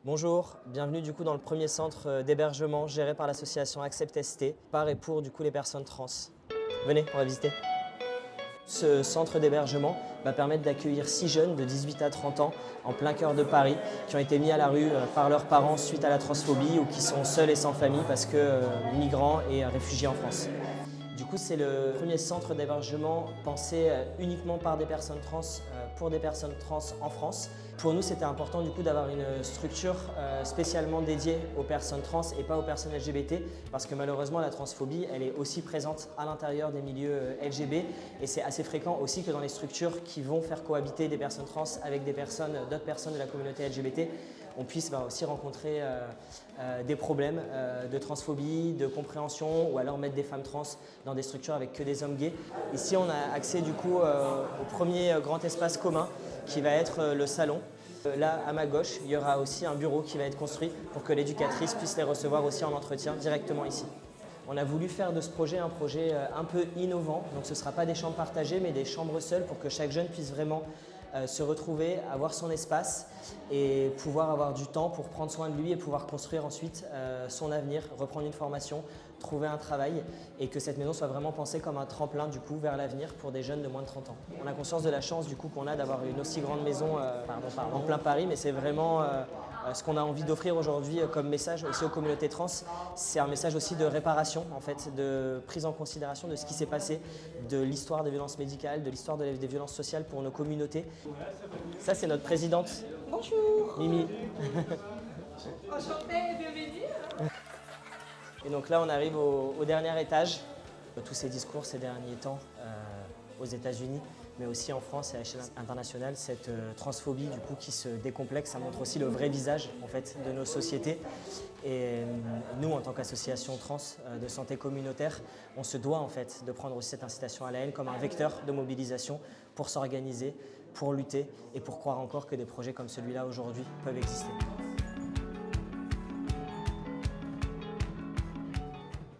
Bonjour, bienvenue du coup dans le premier centre d'hébergement géré par l'association Accept ST, par et pour du coup les personnes trans. Venez, on va visiter. Ce centre d'hébergement va permettre d'accueillir 6 jeunes de 18 à 30 ans en plein cœur de Paris qui ont été mis à la rue par leurs parents suite à la transphobie ou qui sont seuls et sans famille parce que migrants et réfugiés en France. Du coup, c'est le premier centre d'hébergement pensé uniquement par des personnes trans, pour des personnes trans en France. Pour nous, c'était important du coup d'avoir une structure spécialement dédiée aux personnes trans et pas aux personnes LGBT, parce que malheureusement, la transphobie, elle est aussi présente à l'intérieur des milieux LGB, et c'est assez fréquent aussi que dans les structures qui vont faire cohabiter des personnes trans avec d'autres personnes de la communauté LGBT, on puisse aussi rencontrer des problèmes de transphobie, de compréhension, ou alors mettre des femmes trans dans des structures avec que des hommes gays. Ici, on a accès du coup au premier grand espace commun qui va être le salon. Là, à ma gauche, il y aura aussi un bureau qui va être construit pour que l'éducatrice puisse les recevoir aussi en entretien directement ici. On a voulu faire de ce projet un projet un peu innovant, donc ce ne sera pas des chambres partagées mais des chambres seules pour que chaque jeune puisse vraiment se retrouver, avoir son espace et pouvoir avoir du temps pour prendre soin de lui et pouvoir construire ensuite son avenir, reprendre une formation, trouver un travail et que cette maison soit vraiment pensée comme un tremplin du coup vers l'avenir pour des jeunes de moins de 30 ans. On a conscience de la chance du coup qu'on a d'avoir une aussi grande maison en plein Paris, mais c'est vraiment ce qu'on a envie d'offrir aujourd'hui comme message aussi aux communautés trans. C'est un message aussi de réparation, en fait, de prise en considération de ce qui s'est passé, de l'histoire des violences médicales, de l'histoire des violences sociales pour nos communautés. Ça, c'est notre présidente. Bonjour. Mimi. Enchantée de venir. Et donc là, on arrive au dernier étage. Tous ces discours ces derniers temps aux États-Unis, mais aussi en France et à l'échelle internationale, cette transphobie du coup qui se décomplexe, ça montre aussi le vrai visage en fait de nos sociétés. Et nous, en tant qu'association trans de santé communautaire, on se doit en fait de prendre aussi cette incitation à la haine comme un vecteur de mobilisation pour s'organiser, pour lutter et pour croire encore que des projets comme celui-là aujourd'hui peuvent exister.